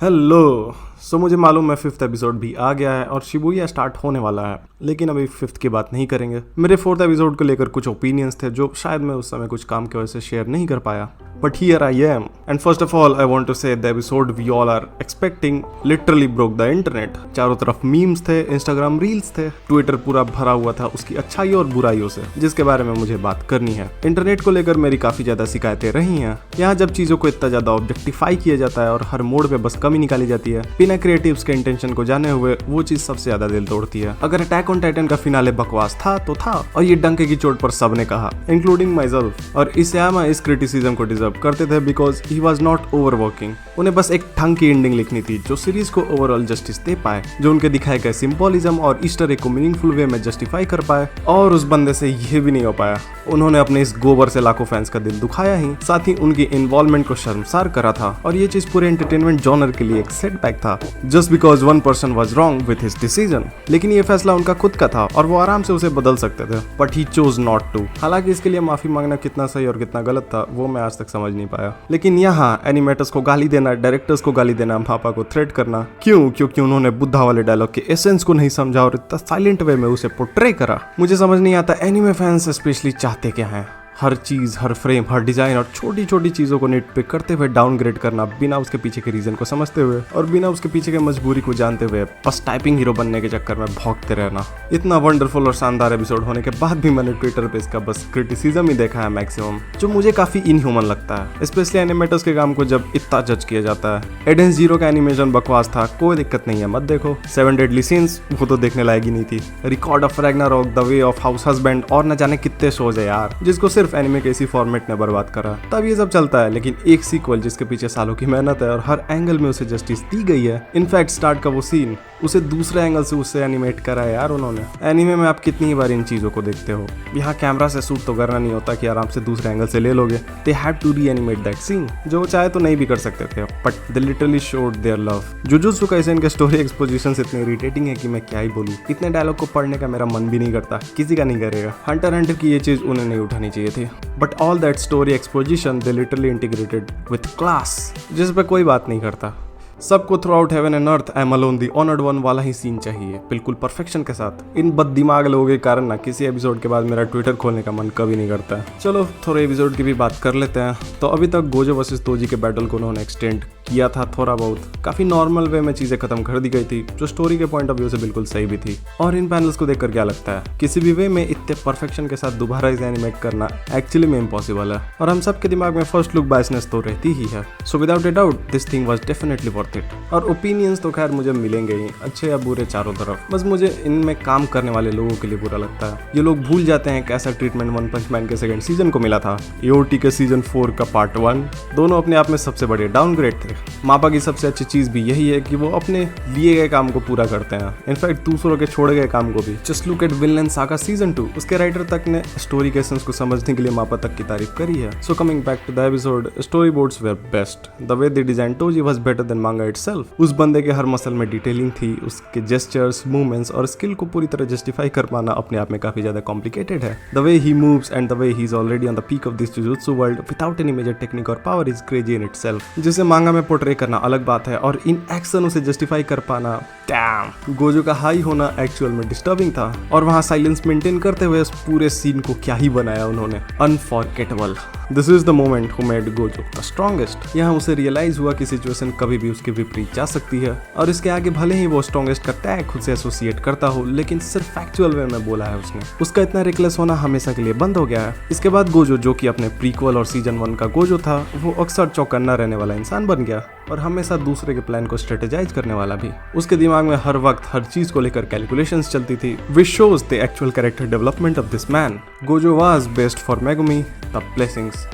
Hello. मुझे मालूम है फिफ्थ एपिसोड भी आ गया है और शिबुया स्टार्ट होने वाला है, लेकिन अभी फिफ्थ की बात नहीं करेंगे। मेरे फोर्थ एपिसोड को लेकर कुछ ओपिनियंस थे जो शायद मैं उस समय कुछ काम की वजह से शेयर नहीं कर पाया, but here I am. And first of all I want to say the episode we all are expecting literally broke the internet. चारों तरफ मीम्स थे, इंस्टाग्राम रील्स थे, ट्विटर पूरा भरा हुआ था उसकी अच्छाई और बुराइयों से, जिसके बारे में मुझे बात करनी है। इंटरनेट को लेकर मेरी काफी ज्यादा शिकायतें रही हैं। यहाँ जब चीजों को इतना ज्यादा ऑब्जेक्टिफाई किया जाता है और हर मोड पे बस कमी निकाली जाती है बिना क्रिएटिव्स के इंटेंशन को जाने हुए, वो चीज सबसे ज्यादा दिल तोड़ती है। अगर अटैक ऑन टाइटन का फिनाले बकवास था तो था, और ये डंके की चोट पर सबने कहा, इंक्लूडिंग माई सेल्फ। और इसयामा इस क्रिटिसिज्म को डिजर्व करते थे because he was not overworking. उन्हें बस एक ढंग की एंडिंग लिखनी थी जो सीरीज को ओवरऑल जस्टिस दे पाए, जो उनके दिखाए गए सिंबोलिज्म और ईस्टर एग को मीनिंगफुल वे में जस्टिफाई कर पाए। और उस बंदे से ये भी नहीं हो पाया। उन्होंने अपने इस गोबर से लाखों फैंस का दिल दुखाया ही, साथ ही उनकी इन्वॉल्वमेंट को शर्मसार करा था। और ये चीज पूरे एंटरटेनमेंट जॉनर के लिए एक सेटबैक था, just because one person was wrong with his decision. लेकिन ये फैसला उनका खुद का था और वो आराम से उसे बदल सकते थे, but he chose not to. हालांकि इसके लिए माफी मांगना कितना सही और कितना गलत था वो मैं आज तक समझ नहीं पाया। लेकिन यहाँ एनिमेटर्स को गाली देना, डायरेक्टर्स को गाली देना, पापा को थ्रेट करना, क्यों? क्योंकि उन्होंने बुद्धा वाले डायलॉग के एसेंस को नहीं समझा और इतना साइलेंट वे में उसे पोर्ट्रे करा। मुझे समझ नहीं आता एनिमे फैंस स्पेशली चाहते क्या हैं। हर चीज, हर फ्रेम, हर डिजाइन और छोटी छोटी चीजों को नेट पे करते हुए डाउनग्रेड करना, बिना उसके पीछे के रीजन को समझते हुए और बिना उसके पीछे के मजबूरी को जानते हुए बस टाइपिंग हीरो बनने के चक्कर में भौंकते रहना। इतना वंडरफुल और शानदार एपिसोड होने के बाद भी मैंने ट्विटर पे इसका बस क्रिटिसिज्म ही देखा है मैक्सिमम, जो मुझे काफी इनह्यूमन लगता है, स्पेशली एनिमेटर्स के काम को जब इतना जज किया जाता है। एडेंस जीरो का एनिमेशन बकवास था, कोई दिक्कत नहीं है, मत देखो। 7 डेडली सीन्स, वो तो देखने लायक ही नहीं थी। Record of Ragnarok, the way of house husband और न जाने कितने शोज है यार, जिसको सिर्फ एनिमे के इसी फॉर्मेट ने बर्बाद करा। तब ये सब चलता है, लेकिन एक सीक्वल जिसके पीछे सालों की मेहनत है और हर एंगल में उसे जस्टिस दी गई है। इनफैक्ट स्टार्ट का वो सीन, उसे दूसरे एंगल से उससे एनिमेट करा है यार उन्होंने। एनिमे में आप कितनी बार इन चीजों को देखते हो, यहाँ कैमरा से शूट तो करना नहीं होता कि आराम से दूसरे एंगल से ले लोगे। They have to reanimate that scene, जो वो चाहे तो नहीं भी कर सकते थे, but they literally showed their love. Jujutsu Kaisen के स्टोरी एक्सपोजिशंस इतने इरिटेटिंग है कि मैं क्या ही बोलूं। इतने डायलॉग को पढ़ने का मेरा मन भी नहीं करता, किसी का नहीं करेगा। हंटर हंटर की ये चीज उन्हें नहीं उठानी चाहिए थी, but all that story exposition they literally integrated with class, जिस पे कोई बात नहीं करता। सबको through out heaven and earth I am alone the honoured one वाला ही सीन चाहिए, बिल्कुल परफेक्शन के साथ। इन बददिमाग लोगों के कारण ना किसी एपिसोड के बाद मेरा ट्विटर खोलने का मन कभी नहीं करता। चलो थोड़े एपिसोड की भी बात कर लेते हैं। तो अभी तक गोजो वर्सेस तोजी के बैटल को उन्होंने एक्सटेंड किया था थोड़ा बहुत, काफी नॉर्मल वे में चीजें खत्म कर दी गई थी, जो स्टोरी के पॉइंट ऑफ व्यू से बिल्कुल सही भी थी। और इन पैनल्स को देखकर क्या लगता है, किसी भी वे में इतने परफेक्शन के साथ दोबारा इसे एनिमेट करना एक्चुअली में इम्पॉसिबल है, और हम सब के दिमाग में फर्स्ट लुक बायसनेस तो रहती ही है। So without a doubt this thing was definitely worth it. और ओपिनियंस तो खैर मुझे मिलेंगे ही, अच्छे या बुरे चारों तरफ। बस मुझे इनमें काम करने वाले लोगों के लिए बुरा लगता है। ये लोग भूल जाते हैं कैसा ट्रीटमेंट वन पंच मैन के सेकंड सीजन को मिला था। एओटी के सीजन 4 का पार्ट 1 दोनों अपने आप में सबसे बड़े डाउनग्रेड थे। मापा की सबसे अच्छी चीज भी यही है कि वो अपने लिए गए काम को पूरा करते हैं, इनफैक्ट दूसरों के छोड़े गए काम को भी। Just look at Vinland saga season 2, उसके राइटर तक ने स्टोरी के एसेंस को समझने के लिए मापा तक की तारीफ करी है। So coming back to the episode, story boards were best. The way they design Toji was better than manga itself. उस बंदे के हर मसल में डिटेलिंग थी, उसके जेस्चर्स, मूवमेंट्स और स्किल को पूरी तरह जस्टिफाई कर पाना अपने आप में काफी ज्यादा कॉम्प्लिकेटेड है। The way he moves and the way he is already on the peak of this jujutsu world without any major technique और power is crazy in itself. जिसे मांगा में पोर्ट्रे करना अलग बात है, और इन एक्शन उसे जस्टिफाई कर पाना, डैम। गोजो का हाई होना एक्चुअल में डिस्टर्बिंग था, और वहां साइलेंस मेंटेन करते हुए इस पूरे सीन को क्या ही बनाया उन्होंने, unforgettable. This is the moment who made Gojo the strongest. यहाँ उसे रियलाइज हुआ कि सिचुएशन कभी भी उसके विपरीत जा सकती है, और इसके आगे भले ही वो स्ट्रॉन्गेस्ट का टैग खुद से एसोसिएट करता हो, लेकिन सिर्फ फैक्चुअल वे में बोला है उसने। उसका इतना रिकलेस होना हमेशा के लिए बंद हो गया है। इसके बाद गोजो, जो कि अपने प्रीक्वल और सीजन 1 का गोजो था, वो अक्सर चौकन्ना रहने वाला इंसान बन गया, और हमेशा दूसरे के प्लान को स्ट्रेटेजाइज करने वाला भी। उसके दिमाग में हर वक्त हर चीज को लेकर कैलकुलेशंस चलती थी, which shows the actual character development of this man. Gojo was best for Megumi the blessings.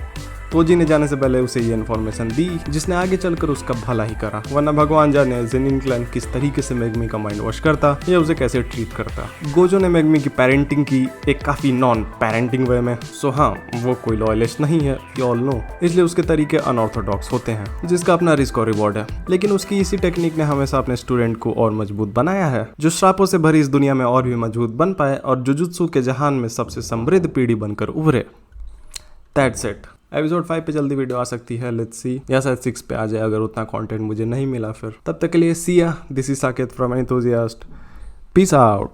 Toji ने जाने से पहले उसे ये इन्फॉर्मेशन दी, जिसने आगे चलकर उसका भला ही करा, वरना भगवान जाने जेनिन क्लैन किस तरीके से मेगमी का माइंड वॉश करता या उसे कैसे ट्रीट करता। गोजो ने मेगमी की पेरेंटिंग की एक काफी नॉन पेरेंटिंग वे में। सो हाँ, वो कोई लॉयलिस्ट नहीं है, यू ऑल नो, इसलिए उसके तरीके अनऑर्थोडॉक्स होते हैं, जिसका अपना रिस्क और रिवॉर्ड है। लेकिन उसकी इसी टेक्निक ने हमेशा अपने स्टूडेंट को और मजबूत बनाया है, जो श्रापों से भरी इस दुनिया में और भी मजबूत बन पाए और जुजुत्सु के जहान में सबसे समृद्ध पीढ़ी बनकर उभरे। That's it. एपिसोड 5 पे जल्दी वीडियो आ सकती है, लेट्स सी, या शायद 6 पे आ जाए अगर उतना कंटेंट मुझे नहीं मिला फिर। तब तक के लिए सी या, this is Saket from enthusiast, peace out.